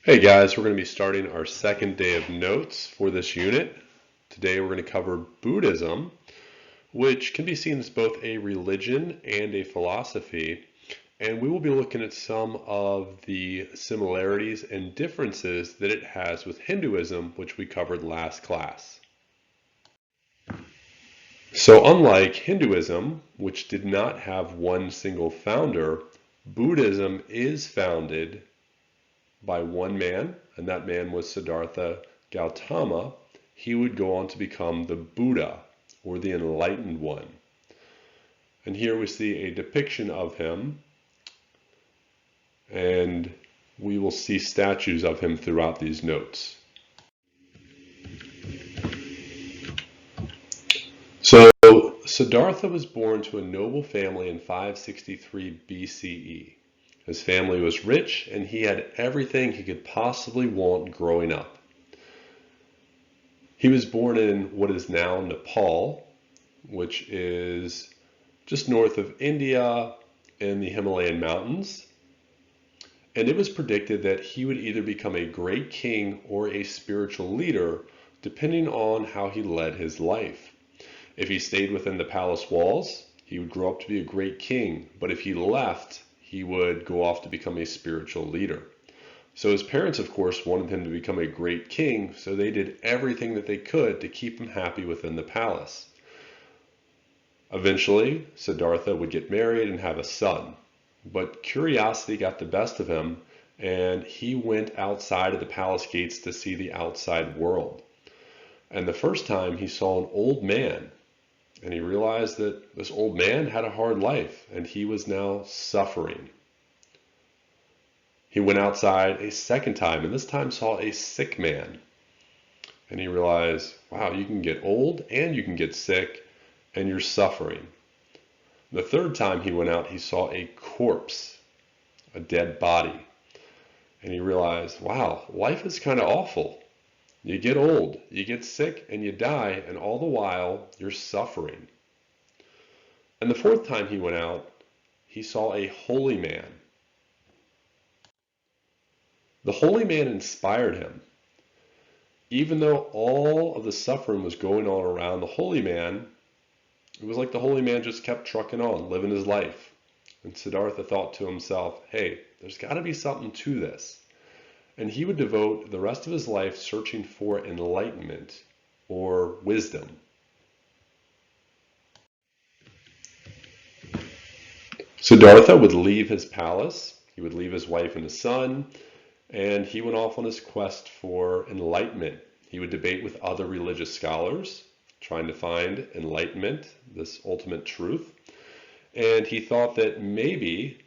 Hey guys, we're going to be starting our second day of notes for this unit. Today we're going to cover Buddhism, which can be seen as both a religion and a philosophy. And we will be looking at some of the similarities and differences that it has with Hinduism, which we covered last class. So unlike Hinduism, which did not have one single founder, Buddhism is founded by one man, and that man was Siddhartha Gautama. He would go on to become the Buddha, or the Enlightened One. And here we see a depiction of him, and we will see statues of him throughout these notes. So Siddhartha was born to a noble family in 563 BCE. His family was rich, and he had everything he could possibly want growing up. He was born in what is now Nepal, which is just north of India in the Himalayan mountains. And it was predicted that he would either become a great king or a spiritual leader, depending on how he led his life. If he stayed within the palace walls, he would grow up to be a great king, but if he left, he would go off to become a spiritual leader. So his parents, of course, wanted him to become a great king, so they did everything that they could to keep him happy within the palace. Eventually, Siddhartha would get married and have a son, but curiosity got the best of him, and he went outside of the palace gates to see the outside world. And the first time he saw an old man, and he realized that this old man had a hard life, and he was now suffering. He went outside a second time, and this time saw a sick man. And he realized, wow, you can get old and you can get sick, and you're suffering. The third time he went out, he saw a corpse, a dead body. And he realized, wow, life is kind of awful. You get old, you get sick, and you die, and all the while, you're suffering. And the fourth time he went out, he saw a holy man. The holy man inspired him. Even though all of the suffering was going on around the holy man, it was like the holy man just kept trucking on, living his life. And Siddhartha thought to himself, hey, there's got to be something to this. And he would devote the rest of his life searching for enlightenment or wisdom. Siddhartha would leave his palace, he would leave his wife and his son, and he went off on his quest for enlightenment. He would debate with other religious scholars, trying to find enlightenment, this ultimate truth. And he thought that maybe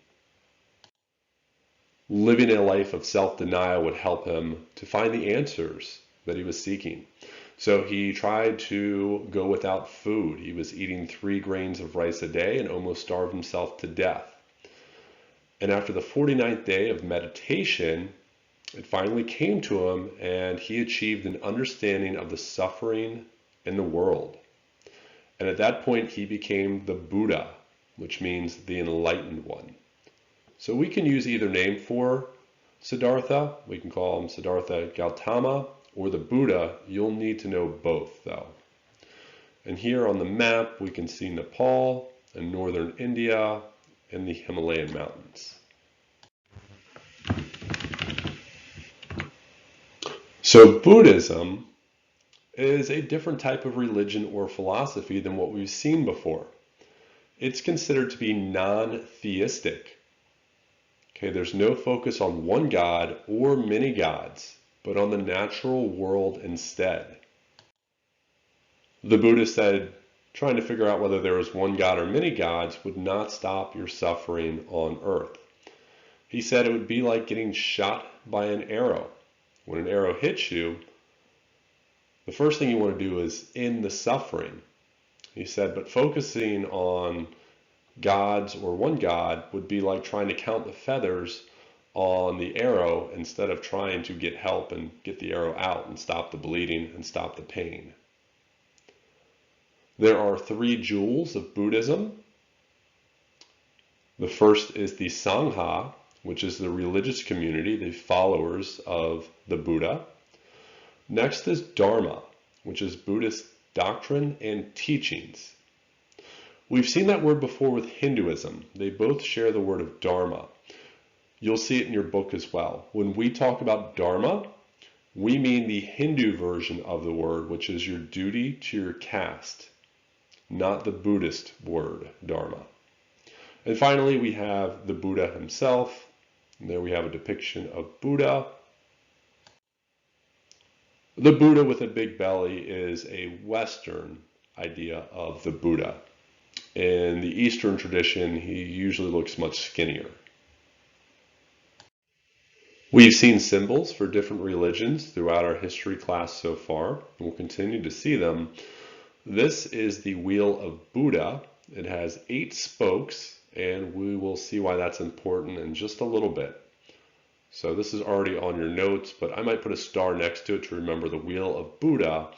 living a life of self-denial would help him to find the answers that he was seeking. So he tried to go without food. He was eating 3 grains of rice a day and almost starved himself to death. And after the 49th day of meditation, it finally came to him, and he achieved an understanding of the suffering in the world. And at that point, he became the Buddha, which means the Enlightened One. So we can use either name for Siddhartha. We can call him Siddhartha Gautama or the Buddha. You'll need to know both, though. And here on the map, we can see Nepal and northern India and the Himalayan mountains. So Buddhism is a different type of religion or philosophy than what we've seen before. It's considered to be non-theistic. Okay, there's no focus on one god or many gods, but on the natural world instead. The Buddha said trying to figure out whether there was one god or many gods would not stop your suffering on earth. He said it would be like getting shot by an arrow. When an arrow hits you, the first thing you want to do is end the suffering. He said, but focusing on gods or one god would be like trying to count the feathers on the arrow instead of trying to get help and get the arrow out and stop the bleeding and stop the pain. There are 3 jewels of Buddhism. The first is the Sangha, which is the religious community, the followers of the Buddha. Next is Dharma, which is Buddhist doctrine and teachings. We've seen that word before with Hinduism. They both share the word of Dharma. You'll see it in your book as well. When we talk about Dharma, we mean the Hindu version of the word, which is your duty to your caste, not the Buddhist word, Dharma. And finally, we have the Buddha himself. And there we have a depiction of Buddha. The Buddha with a big belly is a Western idea of the Buddha. In the Eastern tradition, he usually looks much skinnier. We've seen symbols for different religions throughout our history class so far, and we'll continue to see them. This is the wheel of Buddha. It has 8 spokes, and we will see why that's important in just a little bit. So this is already on your notes, but I might put a star next to it to remember the wheel of Buddha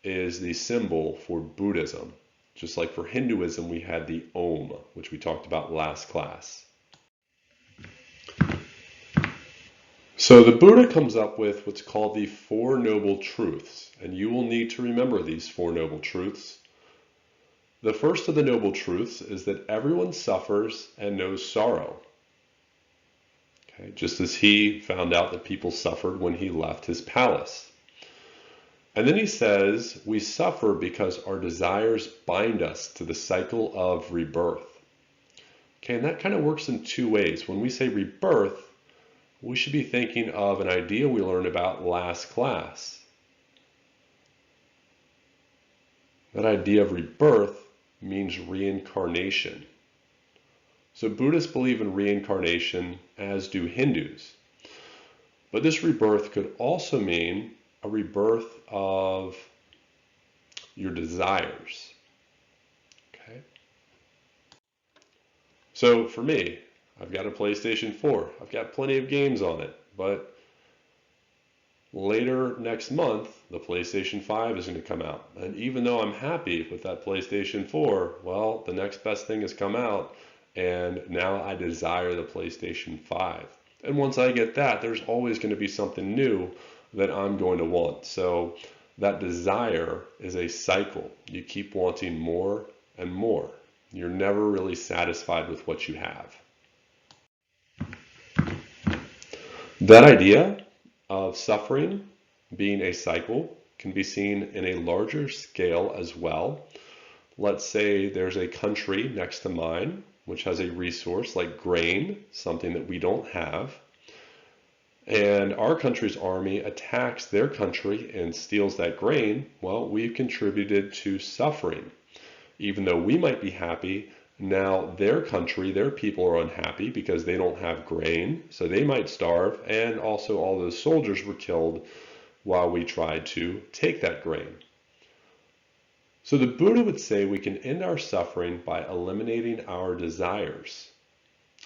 is the symbol for Buddhism. Just like for Hinduism, we had the Om, which we talked about last class. So the Buddha comes up with what's called the Four Noble Truths, and you will need to remember these Four Noble Truths. The first of the Noble Truths is that everyone suffers and knows sorrow. Okay, just as he found out that people suffered when he left his palace. And then he says, we suffer because our desires bind us to the cycle of rebirth. Okay, and that kind of works in 2 ways. When we say rebirth, we should be thinking of an idea we learned about last class. That idea of rebirth means reincarnation. So Buddhists believe in reincarnation, as do Hindus. But this rebirth could also mean a rebirth of your desires. Okay? So for me, I've got a PlayStation 4. I've got plenty of games on it, but later next month, the PlayStation 5 is going to come out. And even though I'm happy with that PlayStation 4, well, the next best thing has come out, and now I desire the PlayStation 5. And once I get that, there's always going to be something new that I'm going to want. So that desire is a cycle. You keep wanting more and more. You're never really satisfied with what you have. That idea of suffering being a cycle can be seen in a larger scale as well. Let's say there's a country next to mine which has a resource like grain, something that we don't have, and our country's army attacks their country and steals that grain. Well, we've contributed to suffering. Even though we might be happy, now their country, their people are unhappy because they don't have grain, so they might starve, and also all those soldiers were killed while we tried to take that grain. So the Buddha would say we can end our suffering by eliminating our desires.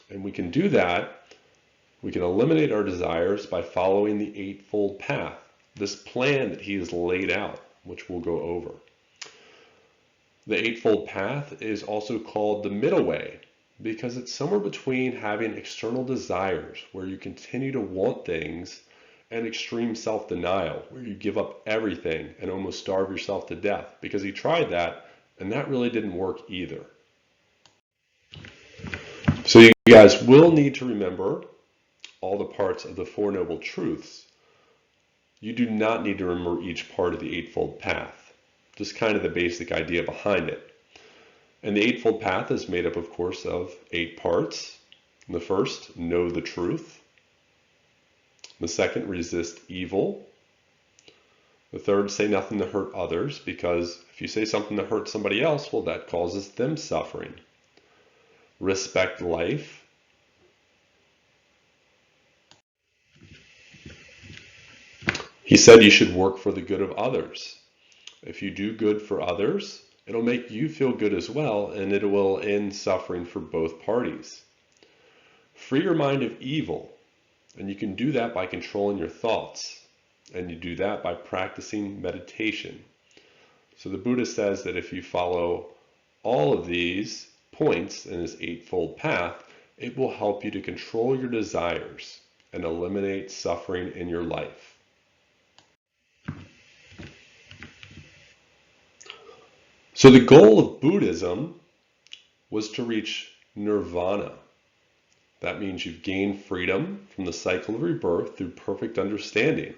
And we can do that, we can eliminate our desires by following the Eightfold Path, this plan that he has laid out, which we'll go over. The Eightfold Path is also called the middle way because it's somewhere between having external desires where you continue to want things and extreme self-denial where you give up everything and almost starve yourself to death, because he tried that and that really didn't work either. So you guys will need to remember all the parts of the Four Noble Truths. You do not need to remember each part of the Eightfold Path, just kind of the basic idea behind it. And the Eightfold Path is made up, of course, of 8 parts. The first, know the truth. The second, resist evil. The third, say nothing to hurt others, because if you say something to hurt somebody else, well, that causes them suffering. Respect life. He said you should work for the good of others. If you do good for others, it'll make you feel good as well, and it will end suffering for both parties. Free your mind of evil, and you can do that by controlling your thoughts, and you do that by practicing meditation. So the Buddha says that if you follow all of these points in his Eightfold Path, It will help you to control your desires and eliminate suffering in your life. So the goal of Buddhism was to reach nirvana. That means you've gained freedom from the cycle of rebirth through perfect understanding.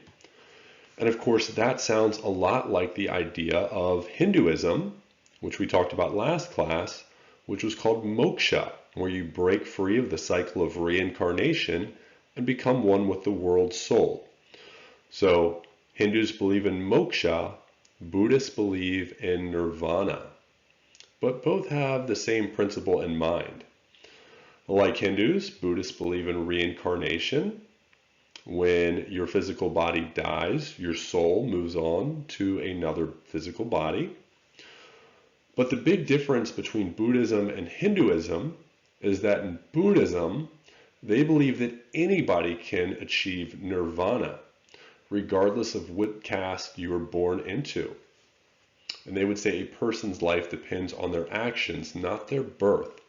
And of course, that sounds a lot like the idea of Hinduism, which we talked about last class, which was called moksha, where you break free of the cycle of reincarnation and become one with the world soul. So Hindus believe in moksha, Buddhists believe in nirvana, but both have the same principle in mind. Like Hindus, Buddhists believe in reincarnation. When your physical body dies, your soul moves on to another physical body. But the big difference between Buddhism and Hinduism is that in Buddhism, they believe that anybody can achieve nirvana, regardless of what caste you were born into. And they would say a person's life depends on their actions, not their birth.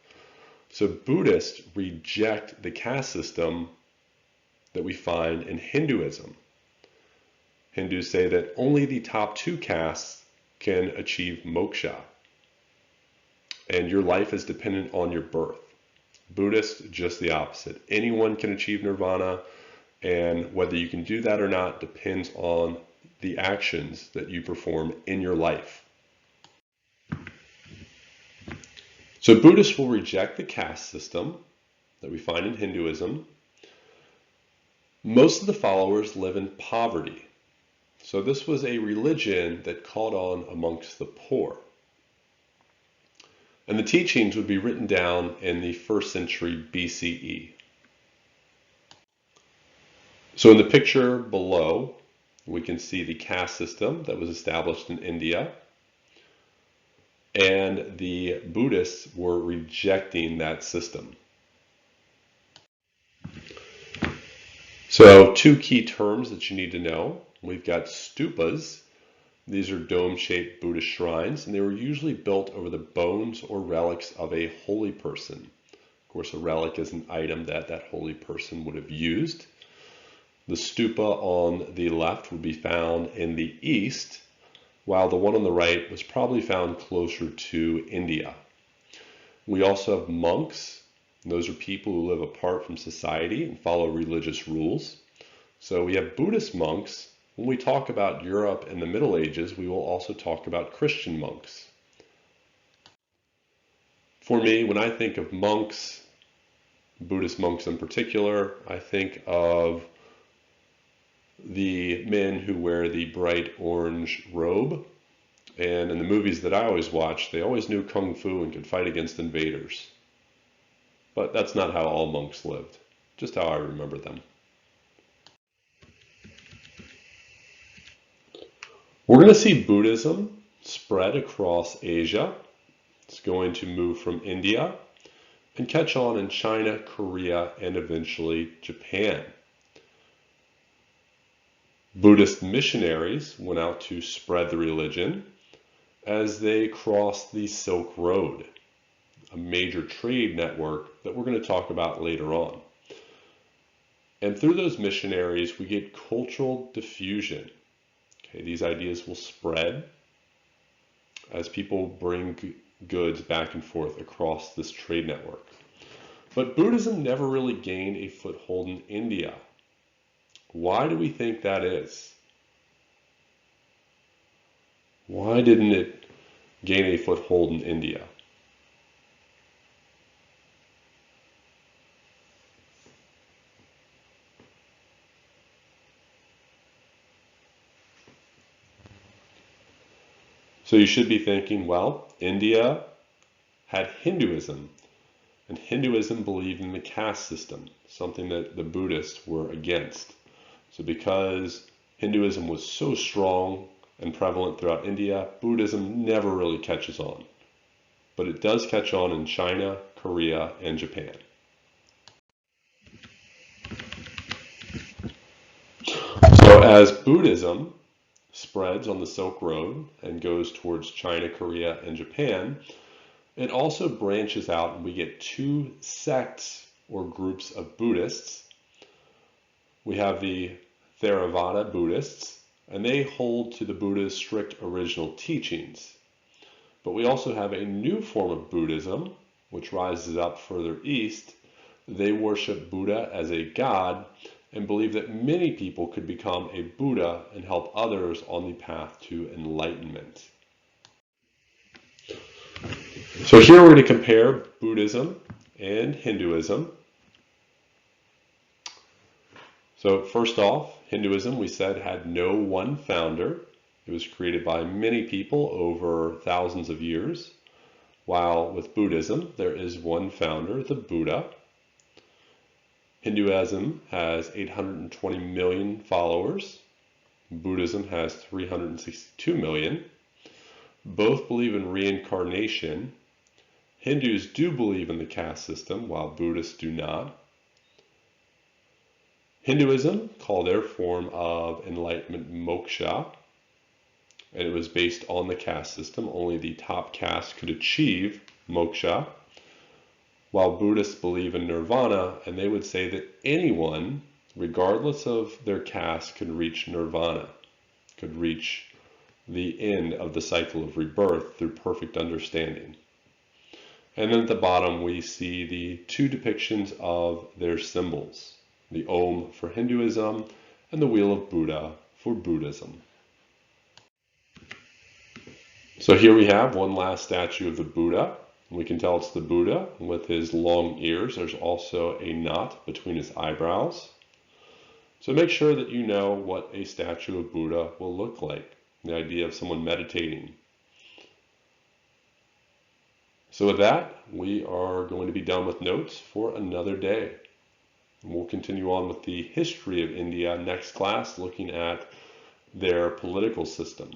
So Buddhists reject the caste system that we find in Hinduism. Hindus say that only the top 2 castes can achieve moksha, and your life is dependent on your birth. Buddhists, just the opposite. Anyone can achieve nirvana, and whether you can do that or not depends on the actions that you perform in your life. So Buddhists will reject the caste system that we find in Hinduism. Most of the followers live in poverty. So this was a religion that caught on amongst the poor. And the teachings would be written down in the 1st century BCE. So in the picture below, we can see the caste system that was established in India. And the Buddhists were rejecting that system. So 2 key terms that you need to know. We've got stupas. These are dome-shaped Buddhist shrines, and they were usually built over the bones or relics of a holy person. Of course, a relic is an item that that holy person would have used. The stupa on the left would be found in the east, while the one on the right was probably found closer to India. We also have monks. Those are people who live apart from society and follow religious rules. So we have Buddhist monks. When we talk about Europe in the Middle Ages, we will also talk about Christian monks. For me, when I think of monks, Buddhist monks in particular, I think of the men who wear the bright orange robe. And in the movies that I always watch, they always knew Kung Fu and could fight against invaders. But that's not how all monks lived, just how I remember them. We're going to see Buddhism spread across Asia. It's going to move from India and catch on in China, Korea, and eventually Japan. Buddhist missionaries went out to spread the religion as they crossed the Silk Road, a major trade network that we're going to talk about later on. And through those missionaries, we get cultural diffusion. Okay, these ideas will spread as people bring goods back and forth across this trade network. But Buddhism never really gained a foothold in India. Why do we think that is? Why didn't it gain a foothold in India? So you should be thinking, well, India had Hinduism, and Hinduism believed in the caste system, something that the Buddhists were against. So because Hinduism was so strong and prevalent throughout India, Buddhism never really catches on. But it does catch on in China, Korea, and Japan. So as Buddhism spreads on the Silk Road and goes towards China, Korea, and Japan, it also branches out and we get 2 sects or groups of Buddhists. We have the Theravada Buddhists, and they hold to the Buddha's strict original teachings. But we also have a new form of Buddhism, which rises up further east. They worship Buddha as a god and believe that many people could become a Buddha and help others on the path to enlightenment. So here we're going to compare Buddhism and Hinduism. So first off, Hinduism, we said, had no one founder. It was created by many people over thousands of years, while with Buddhism, there is one founder, the Buddha. Hinduism has 820 million followers. Buddhism has 362 million. Both believe in reincarnation. Hindus do believe in the caste system, while Buddhists do not. Hinduism called their form of enlightenment moksha, and it was based on the caste system. Only the top caste could achieve moksha, while Buddhists believe in nirvana, and they would say that anyone, regardless of their caste, could reach nirvana, could reach the end of the cycle of rebirth through perfect understanding. And then at the bottom we see the two depictions of their symbols, the Om for Hinduism and the Wheel of Buddha for Buddhism. So here we have one last statue of the Buddha. We can tell it's the Buddha with his long ears. There's also a knot between his eyebrows. So make sure that you know what a statue of Buddha will look like, the idea of someone meditating. So with that, we are going to be done with notes for another day. And we'll continue on with the history of India next class, looking at their political system.